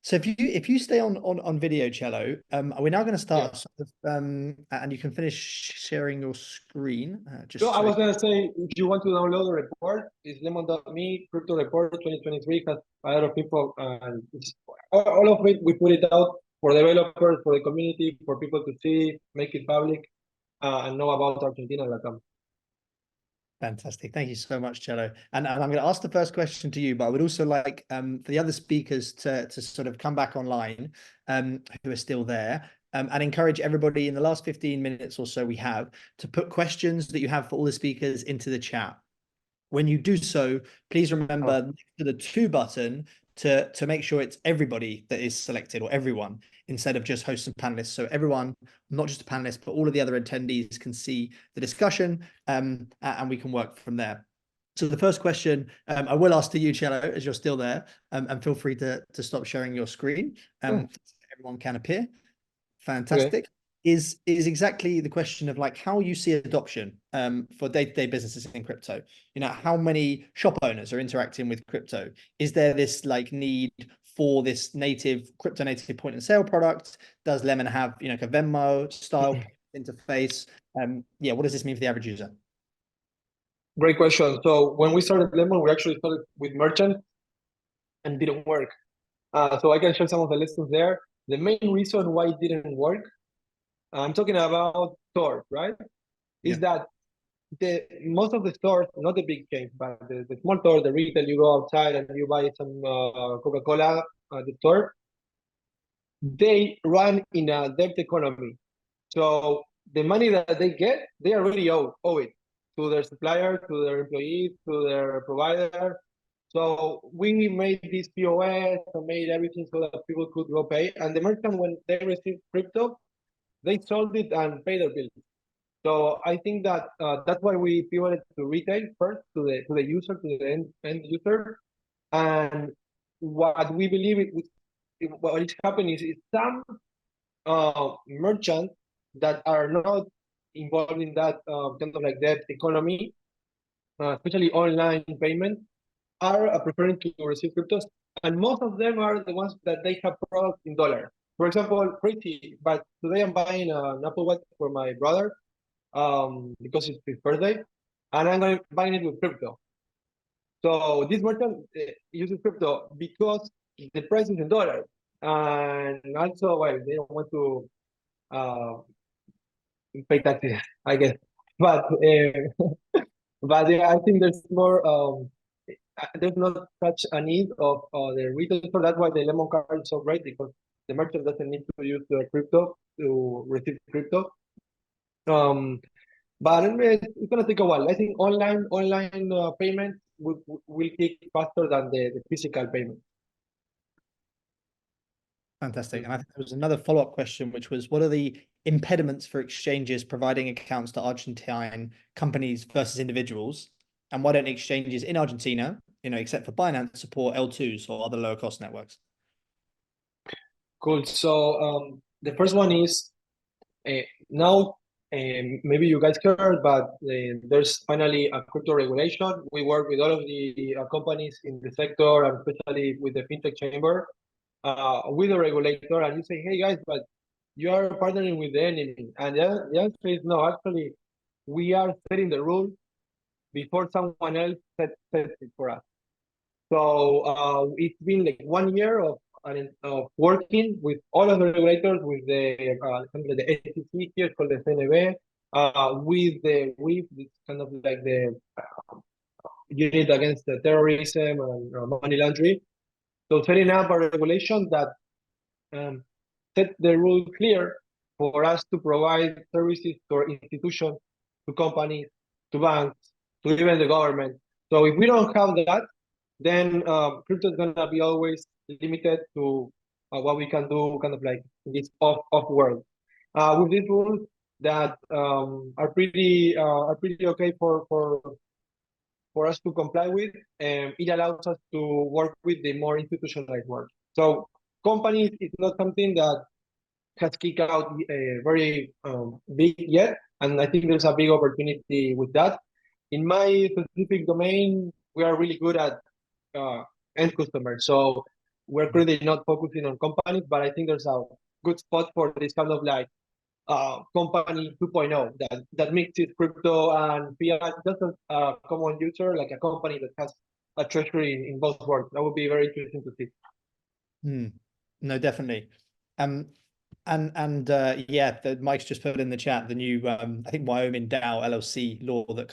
So if you stay on video, Cello, we're now going to Yeah. start, and you can finish sharing your screen, So just I so. was gonna say, if you want to download the report, it's lemon.me crypto report 2023 has a lot of people, and all of it we put it out for developers, for the community, for people to see, make it public, and know about Argentina and Latam. Fantastic. Thank you so much, Cello. And I'm going to ask the first question to you, but I would also like for the other speakers to sort of come back online, who are still there, and encourage everybody in the last 15 minutes or so we have to put questions that you have for all the speakers into the chat. When you do so, please remember Oh, next to the to button to make sure it's everybody that is selected, or everyone, instead of just hosts and panelists. So everyone, not just the panelists, but all of the other attendees can see the discussion, and we can work from there. So the first question I will ask to you, Cello, as you're still there, and feel free to stop sharing your screen, yeah. so everyone can appear. Okay. Fantastic. Is exactly the question of like how you see adoption for day-to-day businesses in crypto. You know, how many shop owners are interacting with crypto? Is there this like need for this native crypto native point of sale product? Does Lemon have, you know, like a Venmo style interface? Yeah, what does this mean for the average user? Great question. So when we started Lemon, we actually started with merchant and didn't work. So I can share some of the lessons there. The main reason why it didn't work, I'm talking about stores, right? Yeah. Is that the most of the stores, not the big chains, but the small stores, the retail, you go outside and you buy some Coca-Cola at the store, they run in a debt economy. So the money that they get, they already owe it to their supplier, to their employees, to their provider. So we made this POS and made everything so that people could go pay. And the merchant, when they received crypto, they sold it and paid their bills. So I think that that's why we pivoted to retail first, to the user, to the end user. And what we believe what is happening is some merchants that are not involved in that kind of like that economy, especially online payment, are preferring to receive cryptos, and most of them are the ones that they have products in dollars. For example, crazy, but today I'm buying an Apple Watch for my brother because it's his birthday, and I'm going buying it with crypto. So this merchant uses crypto because the price is in dollars, and also, well, they don't want to uh, pay taxes, I guess. But but yeah, I think there's not such a need of the retail store. That's why the Lemon card is so great, because the merchant doesn't need to use the crypto to receive crypto. Um, but it's gonna take a while. I think online payment will kick faster than the physical payment. Fantastic. And I think there was another follow-up question, which was, what are the impediments for exchanges providing accounts to Argentine companies versus individuals? And why don't exchanges in Argentina, you know, except for Binance, support L2s or other lower cost networks? Cool. So the first one is now maybe you guys heard, but there's finally a crypto regulation. We work with all of the companies in the sector, and especially with the fintech chamber, with the regulator, and you say, hey guys, but you are partnering with the enemy. And the answer is no, actually, we are setting the rule before someone else sets it for us. So it's been like 1 year of working with all of the regulators, with the SEC here, called the CNB, with this kind of like the unit against the terrorism and money laundering. So setting up a regulation that um, set the rule clear for us to provide services to institutions, to companies, to banks, to even the government. So if we don't have that, then crypto is gonna be always limited to what we can do, kind of like in this off world. With these rules that are pretty okay for us to comply with, it allows us to work with the more institutionalized world. So companies is not something that has kicked out very big yet, and I think there's a big opportunity with that. In my specific domain, we are really good at uh, end customers. So we're currently not focusing on companies, but I think there's a good spot for this kind of like company 2.0 that mixes crypto and fiat, just a common user, like a company that has a treasury in both worlds. That would be very interesting to see. No, definitely. And yeah, Mike's just put in the chat the new I think Wyoming DAO LLC law that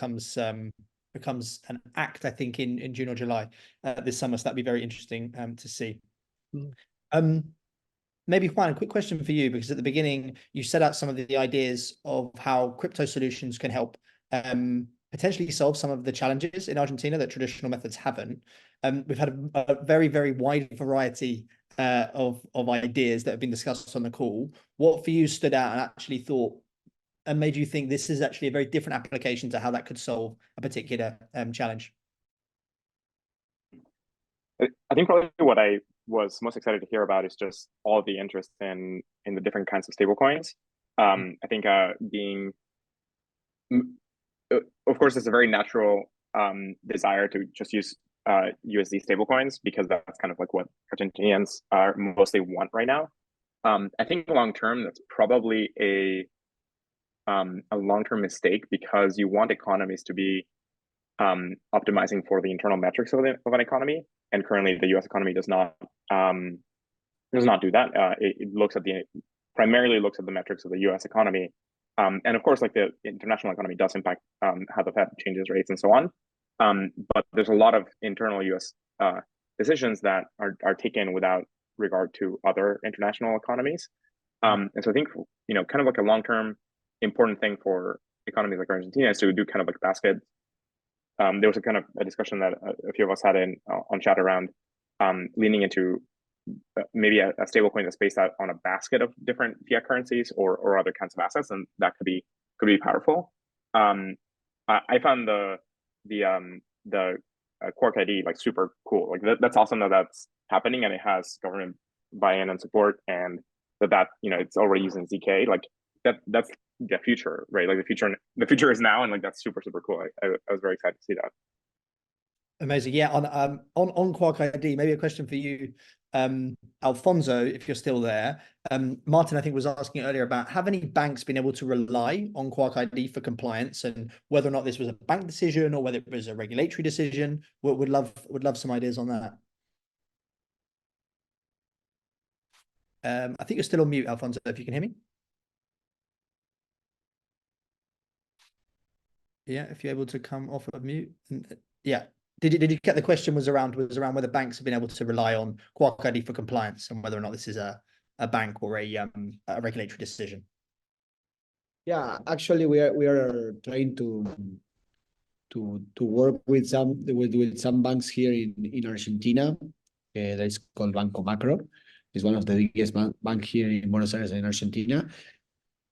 becomes an act, I think in June or July this summer. So that'd be very interesting to see. Maybe Juan, a quick question for you, because at the beginning you set out some of the ideas of how crypto solutions can help potentially solve some of the challenges in Argentina that traditional methods haven't. We've had a very, very wide variety of ideas that have been discussed on the call. What for you stood out and actually thought and made you think this is actually a very different application to how that could solve a particular challenge? I think probably what I was most excited to hear about is just all the interest in the different kinds of stablecoins. I think being, of course, it's a very natural desire to just use USD stablecoins, because that's kind of like what Argentinians are mostly want right now. I think long term that's probably a long-term mistake, because you want economies to be optimizing for the internal metrics of an economy, and currently the U.S. economy does not do that. It primarily looks at the metrics of the U.S. economy, and of course, like the international economy does impact how the Fed changes rates and so on. But there's a lot of internal U.S. Decisions that are taken without regard to other international economies. And so I think kind of like a long-term important thing for economies like Argentina is to do kind of like basket. There was a kind of a discussion that a few of us had on chat around leaning into maybe a stablecoin that's based out on a basket of different fiat currencies or other kinds of assets, and that could be powerful. I found the Quark ID like super cool. Like that's awesome that that's happening, and it has government buy-in and support, and that it's already using ZK. Like that's the future, right? Like the future is now, and like that's super cool. I was very excited to see that. Amazing. Yeah, on Quark ID, maybe a question for you, Alfonso, if you're still there. Martin, I think, was asking earlier about have any banks been able to rely on Quark ID for compliance, and whether or not this was a bank decision or whether it was a regulatory decision. Would love some ideas on that. I think you're still on mute, Alfonso, if you can hear me. Yeah, if you're able to come off of mute. Yeah. Did you get the question was around whether banks have been able to rely on Quark ID for compliance, and whether or not this is a bank or a regulatory decision? Yeah, actually, we are trying to work with some banks here in Argentina. That is called Banco Macro. It's one of the biggest bank here in Buenos Aires in Argentina.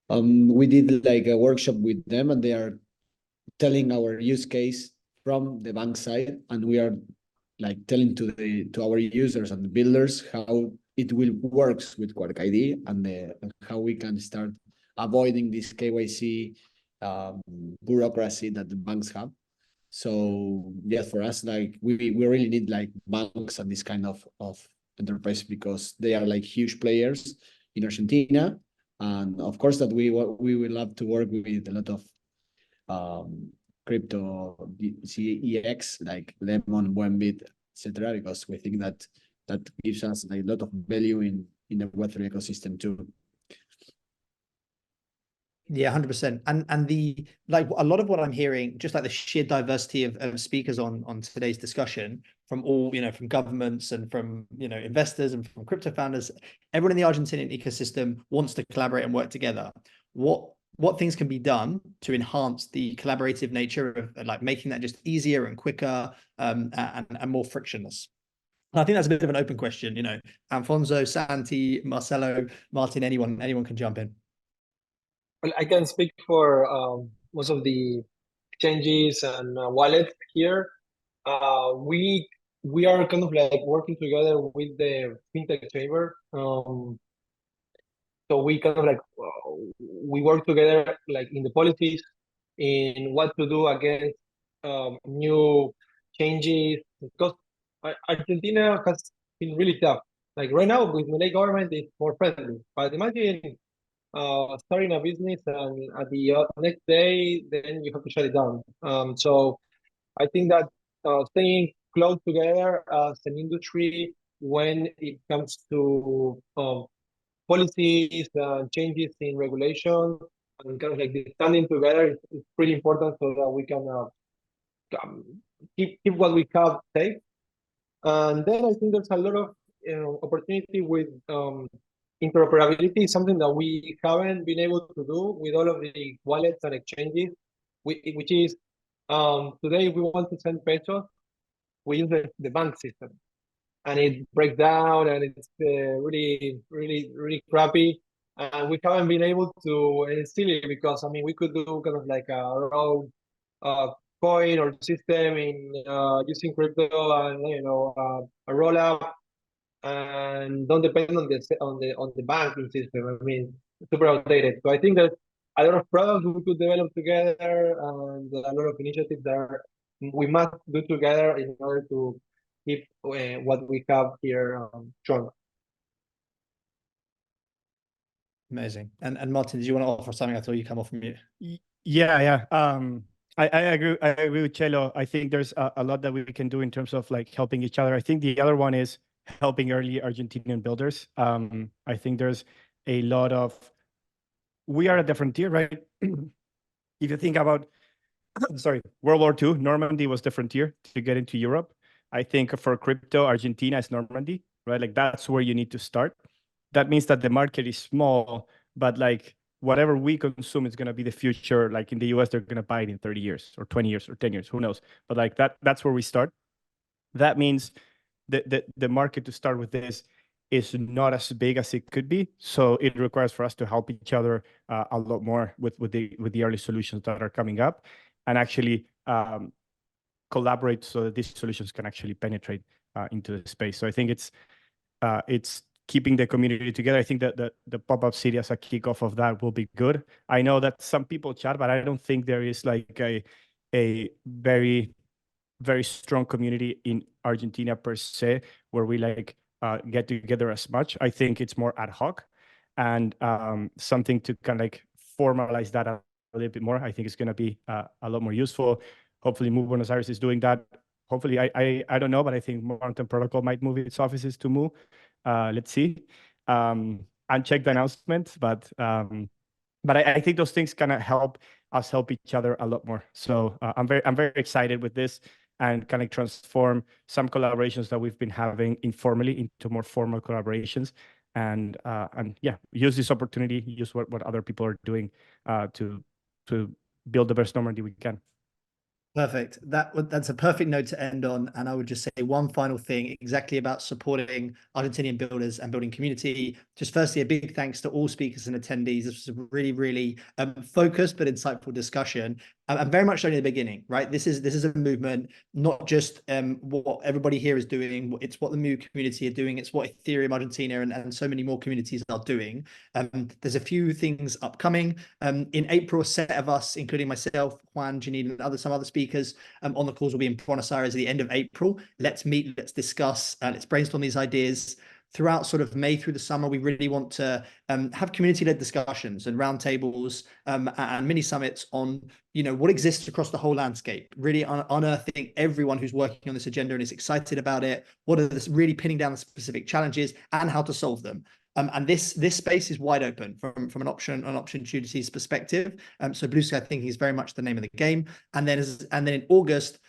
We did like a workshop with them, and they are telling our use case from the bank side, and we are like telling to our users and the builders how it will works with Quark ID, and how we can start avoiding this KYC bureaucracy that the banks have. So yeah, for us, like we really need like banks and this kind of enterprise, because they are like huge players in Argentina, and of course that we will love to work with a lot of crypto CEX like Lemon, Buenbit, etc., because we think that gives us a lot of value in the Web3 ecosystem too. Yeah, 100%. And the like a lot of what I'm hearing, just like the sheer diversity of speakers on today's discussion, from all from governments and from investors and from crypto founders, everyone in the Argentinian ecosystem wants to collaborate and work together. What things can be done to enhance the collaborative nature of like making that just easier and quicker and more frictionless? And I think that's a bit of an open question. Alfonso, Santi, Marcelo, Martin, anyone can jump in. Well, I can speak for most of the exchanges and wallets here. We are kind of like working together with the fintech chamber. So we kind of like we work together like in the policies, in what to do against new changes, because Argentina has been really tough Like right now with Malay government, it's more friendly. But imagine starting a business and at the next day, then you have to shut it down. So I think that staying close together as an industry when it comes to policies and changes in regulation and kind of like standing together is pretty important so that we can um, keep what we have safe. And then I think there's a lot of opportunity with interoperability, something that we haven't been able to do with all of the wallets and exchanges, which is today if we want to send pesos, we use the bank system, and it breaks down and it's really crappy. And we haven't been able to, and it's silly because I mean we could do kind of like a raw coin or system in using crypto and a roll up and don't depend on the banking system. I mean, super outdated. So I think that a lot of products we could develop together and a lot of initiatives that we must do together in order to keep what we have here strong. Amazing. And Martin, did you want to offer something? I thought you come off mute. Yeah. I agree with Chelo. I think there's a lot that we can do in terms of like helping each other. I think the other one is helping early Argentinian builders. I think there's a lot of, we are at the frontier, right? If you think about, sorry, World War II, Normandy was the frontier to get into Europe. I think for crypto, Argentina is Normandy, right? Like that's where you need to start. That means that the market is small, but like whatever we consume is going to be the future. Like in the US, they're going to buy it in 30 years or 20 years or 10 years, who knows? But like that's where we start. That means the market to start with this is not as big as it could be. So it requires for us to help each other a lot more with the early solutions that are coming up, and actually collaborate so that these solutions can actually penetrate into the space. So I think it's keeping the community together. I think that the pop-up city as a kickoff of that will be good. I know that some people chat, but I don't think there is like a very, very strong community in Argentina per se, where we like get together as much. I think it's more ad hoc, and something to kind of like formalize that a little bit more. I think it's going to be a lot more useful. Hopefully, Move Buenos Aires is doing that. Hopefully, I don't know, but I think Mountain Protocol might move its offices to Move. Let's see. Uncheck the announcement, but I think those things kind of help us help each other a lot more. So I'm very excited with this, and kind of transform some collaborations that we've been having informally into more formal collaborations, and yeah, use this opportunity, use what other people are doing to build the best Normandy we can. Perfect. That's a perfect note to end on. And I would just say one final thing exactly about supporting Argentinian builders and building community. Just firstly, a big thanks to all speakers and attendees. This was a really, really focused but insightful discussion. And very much only the beginning, right? This is a movement, not just what everybody here is doing. It's what the Mu community are doing. It's what Ethereum Argentina and so many more communities are doing. There's a few things upcoming. In April, a set of us, including myself, Juan, Janine, and some other speakers on the calls will be in Buenos Aires at the end of April. Let's meet, let's discuss, let's brainstorm these ideas. Throughout sort of May through the summer, we really want to have community-led discussions and roundtables and mini summits on, what exists across the whole landscape, really unearthing everyone who's working on this agenda and is excited about it. What are really pinning down the specific challenges and how to solve them. And this space is wide open from an opportunities perspective. So Blue Sky Thinking is very much the name of the game. And then in August,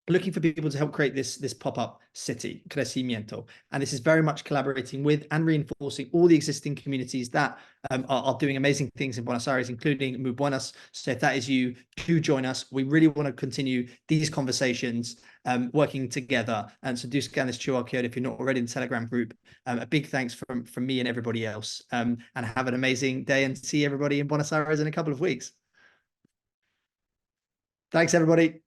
looking for people to help create this pop-up city, Crecimiento. And this is very much collaborating with and reinforcing all the existing communities that are doing amazing things in Buenos Aires, including Muy Buenas. So if that is you, do join us. We really want to continue these conversations working together. And so do scan this QR code if you're not already in the Telegram group. A big thanks from me and everybody else. And have an amazing day, and see everybody in Buenos Aires in a couple of weeks. Thanks, everybody.